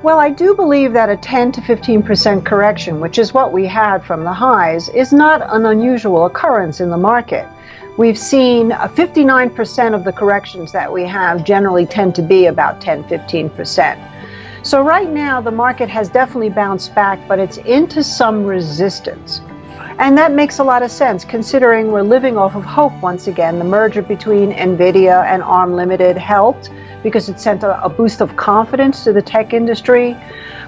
Well, I do believe that a 10 to 15% correction, which is what we had from the highs, is not an unusual occurrence in the market. We've seen 59% of the corrections that we have generally tend to be about 10, 15%. So right now, the market has definitely bounced back, but it's into some resistance. And that makes a lot of sense, considering we're living off of hope once again. The merger between NVIDIA and ARM Limited helped because it sent a boost of confidence to the tech industry.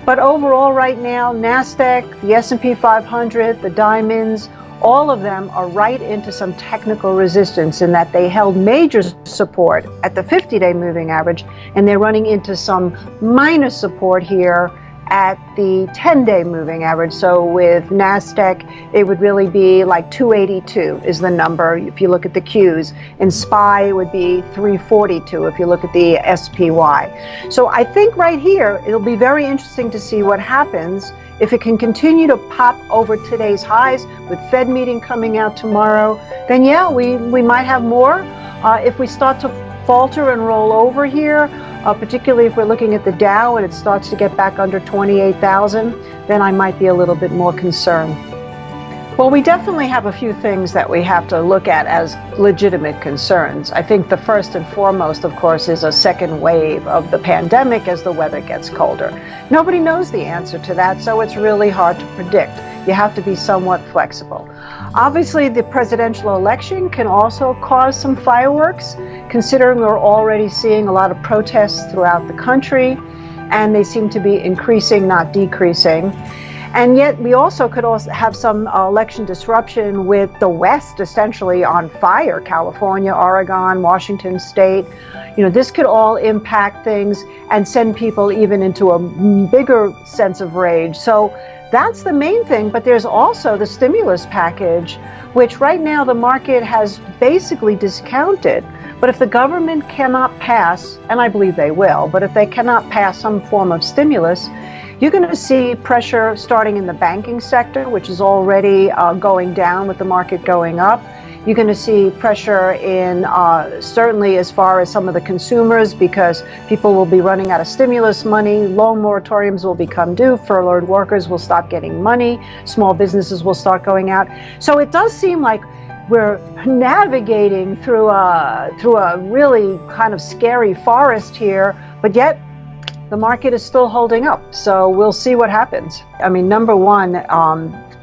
But overall right now, NASDAQ, the S&P 500, the diamonds, all of them are right into some technical resistance in that they held major support at the 50-day moving average, and they're running into some minor support here at the 10-day moving average. So with NASDAQ, it would really be like 282 is the number if you look at the Qs. In SPY, it would be 342 if you look at the SPY. So I think right here, it'll be very interesting to see what happens. If it can continue to pop over today's highs with Fed meeting coming out tomorrow, then yeah, we might have more. If we start to falter and roll over here, particularly if we're looking at the Dow and it starts to get back under 28,000, then I might be a little bit more concerned. Well, we definitely have a few things that we have to look at as legitimate concerns. I think the first and foremost, of course, is a second wave of the pandemic as the weather gets colder. Nobody knows the answer to that, so it's really hard to predict. You have to be somewhat flexible. Obviously, the presidential election can also cause some fireworks, considering we're already seeing a lot of protests throughout the country, and they seem to be increasing, not decreasing. And yet we also could also have some election disruption with the West essentially on fire, California, Oregon, Washington State. This could all impact things and send people even into a bigger sense of rage. So that's the main thing, but there's also the stimulus package, which right now the market has basically discounted. But if the government cannot pass, and I believe they will, but if they cannot pass some form of stimulus, you're going to see pressure starting in the banking sector, which is already going down with the market going up. You're going to see pressure in certainly as far as some of the consumers, because people will be running out of stimulus money. Loan moratoriums will become due. Furloughed workers will stop getting money. Small businesses will start going out. So it does seem like we're navigating through a really kind of scary forest here, but yet the market is still holding up. So we'll see what happens. I mean, number one,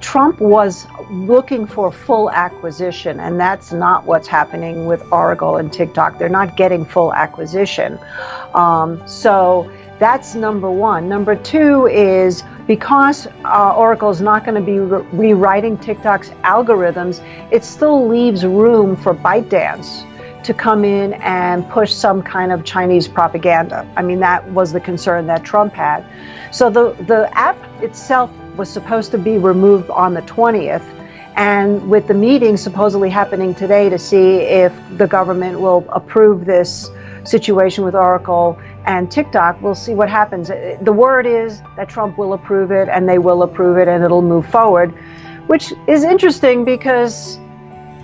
Trump was looking for full acquisition, and that's not what's happening with Oracle and TikTok. They're not getting full acquisition. So that's number one. Number two is because Oracle is not going to be rewriting TikTok's algorithms, it still leaves room for ByteDance to come in and push some kind of Chinese propaganda. I mean, that was the concern that Trump had. So the app itself was supposed to be removed on the 20th. And with the meeting supposedly happening today to see if the government will approve this situation with Oracle and TikTok, we'll see what happens. The word is that Trump will approve it, and they will approve it, and it'll move forward, which is interesting because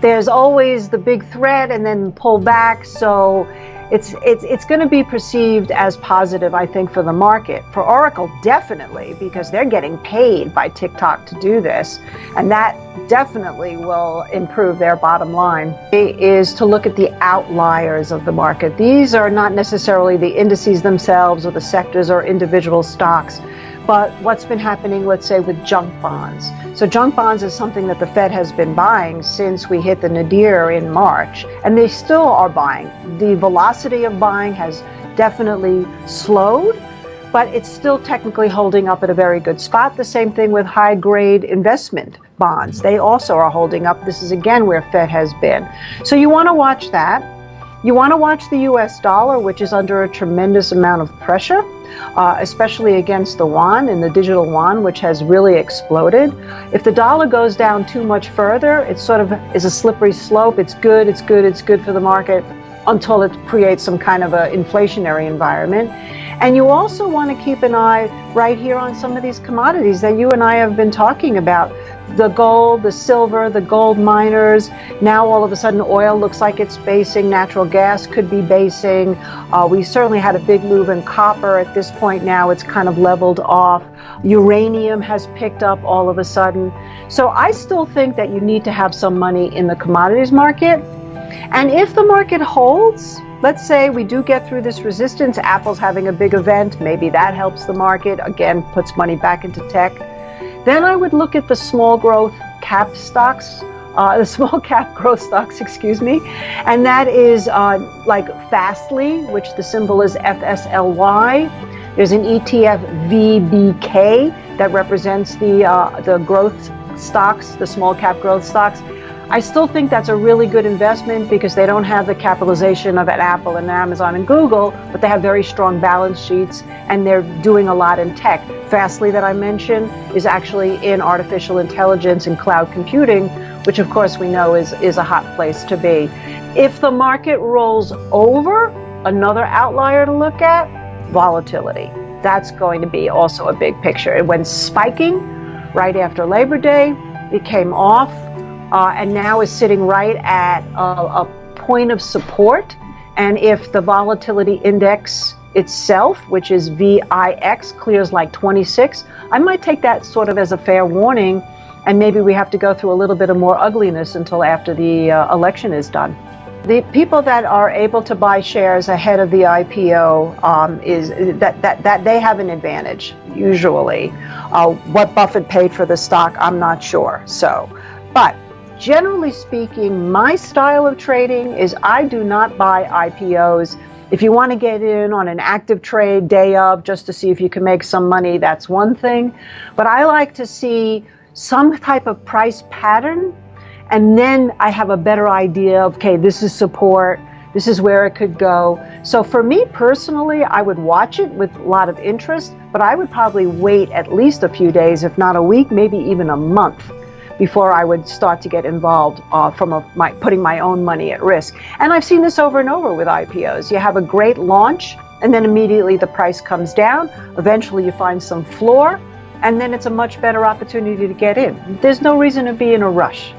there's always the big threat and then pull back. So it's going to be perceived as positive, I think, for the market. For Oracle, definitely, because they're getting paid by TikTok to do this, and that definitely will improve their bottom line. Is to look at the outliers of the market. These are not necessarily the indices themselves or the sectors or individual stocks, but what's been happening, let's say, with junk bonds. So junk bonds is something that the Fed has been buying since we hit the nadir in March, and they still are buying. The velocity of buying has definitely slowed, but it's still technically holding up at a very good spot. The same thing with high-grade investment bonds. They also are holding up. This is, again, where Fed has been. So you want to watch that. You want to watch the U.S. dollar, which is under a tremendous amount of pressure, especially against the yuan and the digital yuan, which has really exploded. If the dollar goes down too much further, it sort of is a slippery slope. It's good for the market. until it creates some kind of an inflationary environment. And you also want to keep an eye right here on some of these commodities that you and I have been talking about. The gold, the silver, the gold miners. Now all of a sudden oil looks like it's basing. Natural gas could be basing. We certainly had a big move in copper. At this point now it's kind of leveled off. Uranium has picked up all of a sudden. So I still think that you need to have some money in the commodities market. And if the market holds, let's say we do get through this resistance, Apple's having a big event, maybe that helps the market, again, puts money back into tech. Then I would look at the small cap growth stocks, excuse me. And that is like Fastly, which the symbol is FSLY. There's an ETF VBK that represents the growth stocks, the small cap growth stocks. I still think that's a really good investment because they don't have the capitalization of an Apple and Amazon and Google, but they have very strong balance sheets and they're doing a lot in tech. Fastly, that I mentioned, is actually in artificial intelligence and cloud computing, which of course we know is a hot place to be. If the market rolls over, another outlier to look at, volatility. That's going to be also a big picture. It went spiking right after Labor Day. It came off. And now is sitting right at a point of support. And if the volatility index itself, which is VIX, clears like 26, I might take that sort of as a fair warning. And maybe we have to go through a little bit of more ugliness until after the election is done. The people that are able to buy shares ahead of the IPO is that they have an advantage, usually. What Buffett paid for the stock, I'm not sure. But generally speaking, my style of trading is I do not buy IPOs. If you want to get in on an active trade day of just to see if you can make some money, that's one thing. But I like to see some type of price pattern, and then I have a better idea of, okay, this is support, this is where it could go. So for me personally, I would watch it with a lot of interest, but I would probably wait at least a few days, if not a week, maybe even a month, before I would start to get involved from putting my own money at risk. And I've seen this over and over with IPOs. You have a great launch, and then immediately the price comes down. Eventually you find some floor, and then it's a much better opportunity to get in. There's no reason to be in a rush.